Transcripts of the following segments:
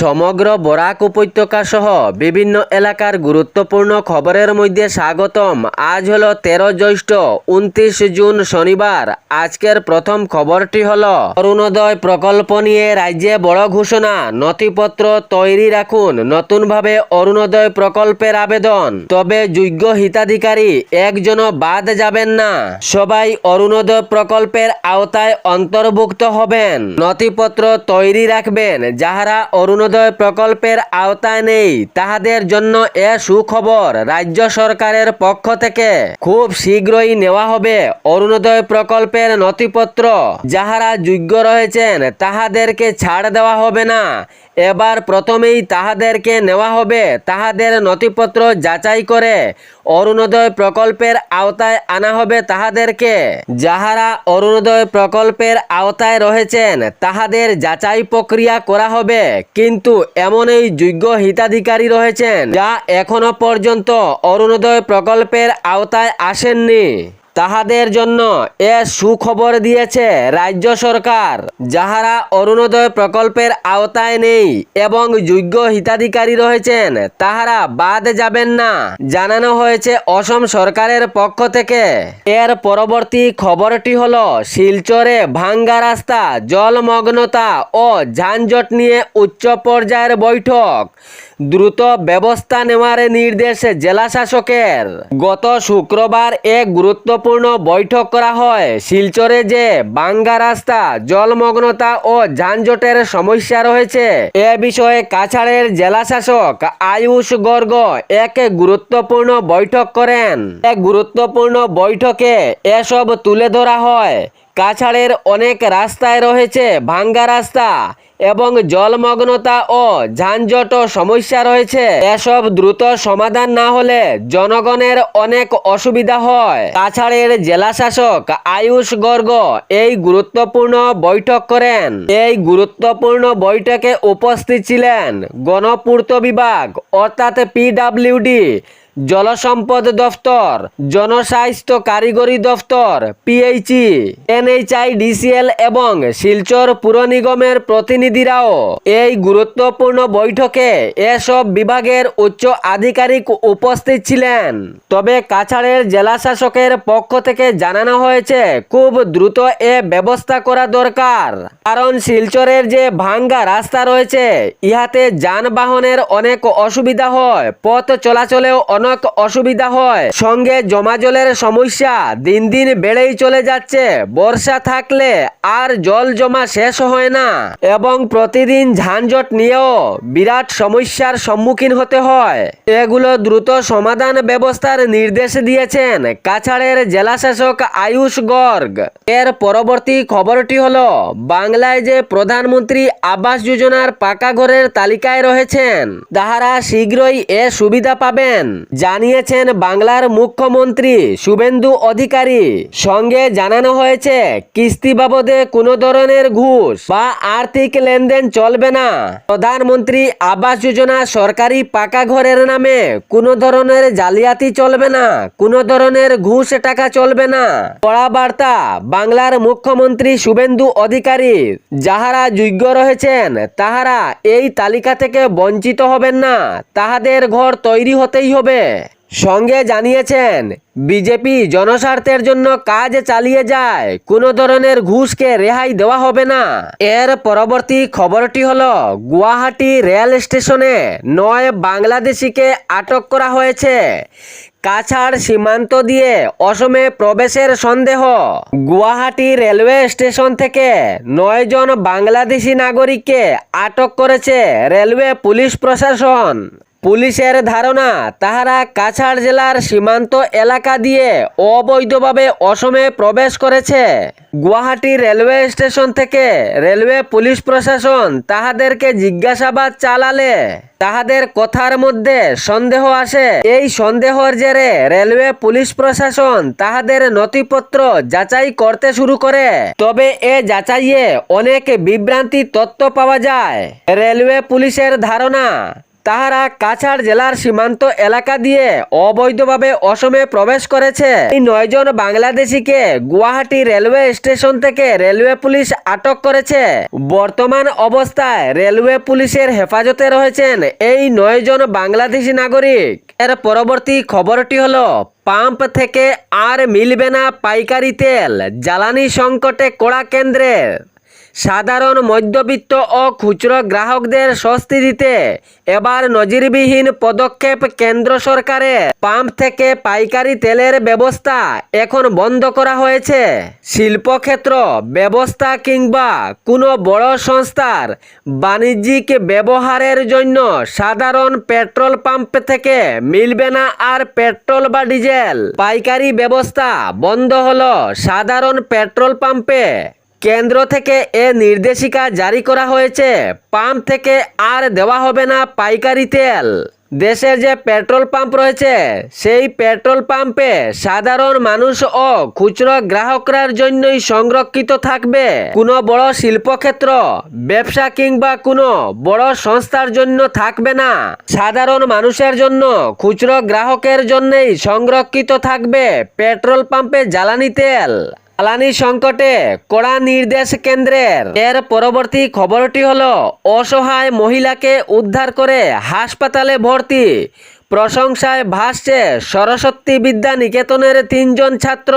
সমগ্র বরাক উপত্যকা সহ বিভিন্ন এলাকার গুরুত্বপূর্ণ খবরের মধ্যে স্বাগতম। আজ হলো 13 জ্যৈষ্ঠ 29 জুন শনিবার। আজকের প্রথম খবরটি হলো অরুণোদয় প্রকল্প নিয়ে রাজ্যে বড় ঘোষণা। নথিপত্র তৈরি রাখুন, নতুনভাবে অরুণোদয় প্রকল্পের আবেদন, তবে যোগ্য হিতাধিকারী একজনও বাদ যাবেন না। সবাই অরুণোদয় প্রকল্পের আওতায় অন্তর্ভুক্ত হবেন। নথিপত্র তৈরি রাখবেন। যাহারা অরুণোদয় প্রকল্পের আওতায় নেই তাহাদের জন্য এ সুখবর। রাজ্য সরকারের পক্ষ থেকে খুব শীঘ্রই নেওয়া হবে অরুণোদয় প্রকল্পের নথিপত্র। যাহারা যোগ্য রয়েছেন তাহাদেরকে ছাড় দেওয়া হবে না। এবার প্রথমেই তাহাদেরকে নেওয়া হবে। তাহাদের নথিপত্র যাচাই করে অরুণোদয় প্রকল্পের আওতায় আনা হবে তাহাদেরকে। যাহারা অরুণোদয় প্রকল্পের আওতায় রয়েছেন তাহাদের যাচাই প্রক্রিয়া করা হবে, কিন্তু এমনই যোগ্য হিতাধিকারী রয়েছেন যা এখনো পর্যন্ত অরুণোদয় প্রকল্পের আওতায় আসেননি। তাহাদের জন্য এ সুখবর দিয়েছে রাজ্য সরকার। যাহারা অরুণোদয় প্রকল্পের আওতায় নেই এবং যোগ্য হিতাধিকারী রয়েছেন তাহারা বাদ যাবেন না, জানানো হয়েছে অসম সরকারের পক্ষ থেকে। এর পরবর্তী খবরটি হলো শিলচরে ভাঙ্গা রাস্তা, জলমগ্নতা ও যানজট নিয়ে উচ্চ পর্যায়ের বৈঠক। দ্রুত ব্যবস্থা নেওয়ার নির্দেশ জেলা শাসকের। গত শুক্রবার এক গুরুত্বপূর্ণ বৈঠক করা হয়। শিলচরে যে ভাঙ্গা রাস্তা, জলমগ্নতা ও যানজটের সমস্যা রয়েছে এ বিষয়ে কাছাড়ের জেলা শাসক আয়ুষ গর্গ এক গুরুত্বপূর্ণ বৈঠক করেন। এক গুরুত্বপূর্ণ বৈঠকে এসব তুলে ধরা হয়। কাছাড়ের অনেক রাস্তায় রয়েছে ভাঙ্গা রাস্তা এবং জলমগ্নতা ও যানজট সমস্যা রয়েছে। এসব দ্রুত সমাধান না হলে জনগণের অনেক অসুবিধা হয়। কাছাড়ের জেলা শাসক আয়ুষ গর্গ এই গুরুত্বপূর্ণ বৈঠক করেন। এই গুরুত্বপূর্ণ বৈঠকে উপস্থিত ছিলেন গণপূর্ত বিভাগ অর্থাৎ পিডব্লিউডি, জলসম্পদ দফতর, জনস্বাস্থ্য কারিগরি দফতর পিএইচই, এনএইচআইডিসিএল এবং শিলচর পুর নিগমের প্রতিনিধিরাও এই গুরুত্বপূর্ণ বৈঠকে এসব বিভাগের উচ্চ আধিকারিক উপস্থিত ছিলেন। তবে কাছাড়ের জেলা শাসকের পক্ষ থেকে জানানো হয়েছে খুব দ্রুত এ ব্যবস্থা করা দরকার, কারণ শিলচরের যে ভাঙ্গা রাস্তা রয়েছে ইহাতে যানবাহনের অনেক অসুবিধা হয়, পথ চলাচলেও অনেক অসুবিধা হয়। সঙ্গে জমা জলের সমস্যা দিন দিন বেড়েই চলে যাচ্ছে। বর্ষা থাকলে আর জল জমা শেষ হয় না এবং প্রতিদিন যানজট নিয়েও বিরাট সমস্যার সম্মুখীন হতে হয়। এগুলো দ্রুত সমাধান ব্যবস্থার নির্দেশ দিয়েছেন কাছাড়ের জেলা শাসক আয়ুষ গর্গ। এর পরবর্তী খবরটি হলো বাংলায় যে প্রধানমন্ত্রী আবাস যোজনার পাকা ঘরের তালিকায় রয়েছেন তাহারা শীঘ্রই এ সুবিধা পাবেন, জানিয়েছেন বাংলার মুখ্যমন্ত্রী শুভেন্দু অধিকারী। সঙ্গে জানানো হয়েছে কিস্তি বাবদে কোনো ধরনের ঘুষ বা আর্থিক লেনদেন চলবে না। প্রধানমন্ত্রী আবাস যোজনা সরকারি পাকা ঘরের নামে কোনো ধরনের জালিয়াতি চলবে না, কোনো ধরনের ঘুষ টাকা চলবে না। কড়া বার্তা বাংলার মুখ্যমন্ত্রী শুভেন্দু অধিকারী। যাহারা যোগ্য রয়েছেন তাহারা এই তালিকা থেকে বঞ্চিত হবেন না, তাহাদের ঘর তৈরি হতেই হবে। সঙ্গে জানিয়েছেন বিজেপি জনস্বার্থের জন্য কাজ চালিয়ে যায়, কোনো ধরনের ঘুষকে রেহাই দেওয়া হবে না। এর পরবর্তী খবরটি হলো গুয়াহাটি রেল স্টেশনে 9 বাংলাদেশিকে আটক করা হয়েছে। কাছাড় সীমান্ত দিয়ে অসমে প্রবেশের সন্দেহ। গুয়াহাটি রেলওয়ে স্টেশন থেকে 9 জন বাংলাদেশি নাগরিককে আটক করেছে রেলওয়ে পুলিশ প্রশাসন। পুলিশের ধারণা তাহারা কাছাড় জেলার সীমান্ত এলাকা দিয়ে অবৈধভাবে অসমে প্রবেশ করেছে। গুয়াহাটি রেলওয়ে স্টেশন থেকে রেলওয়ে পুলিশ প্রশাসন তাহাদেরকে জিজ্ঞাসাবাদ চালালে তাহাদের কথার মধ্যে সন্দেহ আসে। এই সন্দেহের জেরে রেলওয়ে পুলিশ প্রশাসন তাহাদের নথিপত্র যাচাই করতে শুরু করে। তবে এ যাচাইয়ে অনেক বিভ্রান্তি তথ্য পাওয়া যায়। রেলওয়ে পুলিশের ধারণা তাহারা কাছাড় জেলার সীমান্ত এলাকা দিয়ে অবৈধভাবে অসমে প্রবেশ করেছে। এই 9 জন বাংলাদেশিকে গুয়াহাটি রেলওয়ে স্টেশন থেকে রেলওয়ে পুলিশ আটক করেছে। বর্তমান অবস্থায় রেলওয়ে পুলিশের হেফাজতে রয়েছেন এই 9 জন বাংলাদেশি নাগরিক। এর পরবর্তী খবরটি হলো, পাম্প থেকে আর মিলবে না পাইকারি তেল, জ্বালানি সংকটে কড়া কেন্দ্রের। সাধারণ মধ্যবিত্ত ও খুচরো গ্রাহকদের স্বস্তি দিতে এবার নজিরবিহীন পদক্ষেপ কেন্দ্র সরকারের। পাম্প থেকে পাইকারি তেলের ব্যবস্থা এখন বন্ধ করা হয়েছে। শিল্পক্ষেত্র ব্যবস্থা কিংবা কোনো বড় সংস্থার বাণিজ্যিক ব্যবহারের জন্য সাধারণ পেট্রোল পাম্প থেকে মিলবে না আর পেট্রোল বা ডিজেল। পাইকারি ব্যবস্থা বন্ধ হলো সাধারণ পেট্রোল পাম্পে। কেন্দ্র থেকে এ নির্দেশিকা জারি করা হয়েছে। পাম্প থেকে আর দেওয়া হবে না পাইকারি তেল। দেশের যে পেট্রোল পাম্প রয়েছে সেই পেট্রোল পাম্পে সাধারণ মানুষ ও খুচরো গ্রাহকরার জন্যই সংরক্ষিত থাকবে। কোনো বড় শিল্পক্ষেত্র ব্যবসা কিংবা কোনো বড় সংস্থার জন্য থাকবে না। সাধারণ মানুষের জন্য খুচরো গ্রাহকের জন্যই সংরক্ষিত থাকবে পেট্রোল পাম্পে জ্বালানি তেল। জ্বালানি সংকটে কড়া নির্দেশ কেন্দ্রের। এর পরবর্তী খবরটি হলো, অসহায় মহিলাকে উদ্ধার করে হাসপাতালে ভর্তি। প্রশংসায় ভাসছে সরস্বতী বিদ্যা নিকেতনের 3 জন ছাত্র।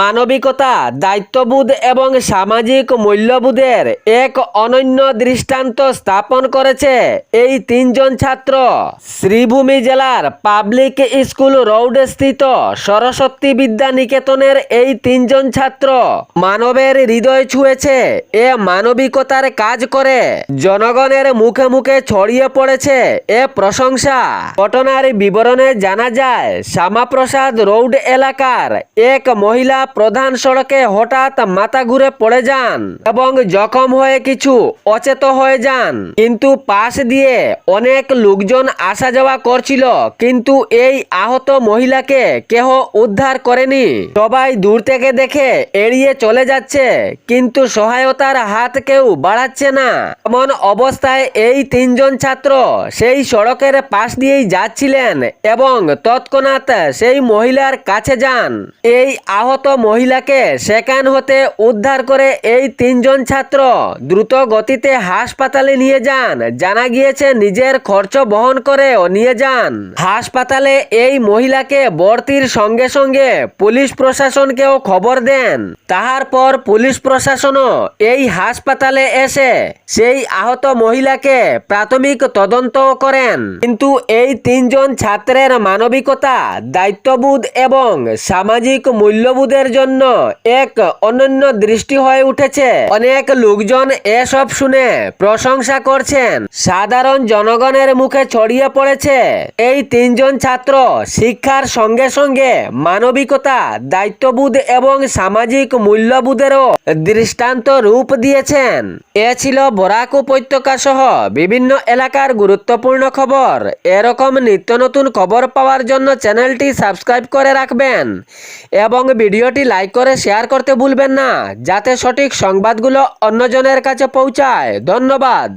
মানবিকতা, দায়িত্ববোধ এবং সামাজিক মূল্যবোধের এক অনন্য দৃষ্টান্ত স্থাপন করেছে এই 3 জন ছাত্র। শ্রীভূমি জেলার পাবলিক স্কুল রোড স্থিত সরস্বতী বিদ্যা নিকেতনের এই 3 জন ছাত্র মানবের হৃদয় ছুঁয়েছে। এ মানবিকতার কাজ করে জনগণের মুখে মুখে ছড়িয়ে পড়েছে এ প্রশংসা। ঘটনার বিবরণে জানা যায়, শ্যামাপ্রসাদ রোড এলাকার এক মহিলা প্রধান সড়কে হঠাৎ মাথা ঘুরে পড়ে যান এবং জখম হয়ে কিছু অচেত হয়ে যান। কিন্তু পাশ দিয়ে অনেক লোকজন আসা যাওয়া করছিল, কিন্তু এই আহত মহিলাকে কেহ উদ্ধার করেনি। সবাই দূর থেকে দেখে এড়িয়ে চলে যাচ্ছে, কিন্তু সহায়তার হাত কেউ বাড়াচ্ছে না। এমন অবস্থায় এই 3 জন ছাত্র সেই সড়কের পাশ দিয়েই যাচ্ছিলেন এবং তৎক্ষণাৎ সেই মহিলার কাছে যান। এই আহত মহিলাকে সেখান হতে উদ্ধার করে এই 3 জন ছাত্র দ্রুত গতিতে হাসপাতালে নিয়ে যান। জানা গিয়েছে নিজের খরচ বহন করেও নিয়ে যান হাসপাতালে। এই মহিলাকে ভর্তির সঙ্গে সঙ্গে পুলিশ প্রশাসনকেও খবর দেন। তাহার পর পুলিশ প্রশাসনও এই হাসপাতালে এসে সেই আহত মহিলাকে প্রাথমিক তদন্ত করেন। কিন্তু এই 3 জন ছাত্রের মানবিকতা, দায়িত্ববোধ এবং সামাজিক মূল্যবোধের জন্য এক অনন্য দৃষ্টি হয়ে উঠেছে। অনেক লোকজন এসব শুনে প্রশংসা করছেন। সাধারণ জনগণের মুখে ছড়িয়ে পড়েছে এই 3 জন ছাত্র শিক্ষার সঙ্গে সঙ্গে মানবিকতা, দায়িত্ববোধ এবং সামাজিক মূল্যবোধেরও দৃষ্টান্ত রূপ দিয়েছেন। এ ছিল বরাক উপত্যকা সহ বিভিন্ন এলাকার গুরুত্বপূর্ণ খবর। এরকম নিত্য নতুন খবর পাওয়ার জন্য চ্যানেলটি সাবস্ক্রাইব করে রাখবেন এবং ভিডিওটি লাইক করে শেয়ার করতে ভুলবেন না, যাতে সঠিক সংবাদগুলো অন্যজনের কাছে পৌঁছায়। ধন্যবাদ।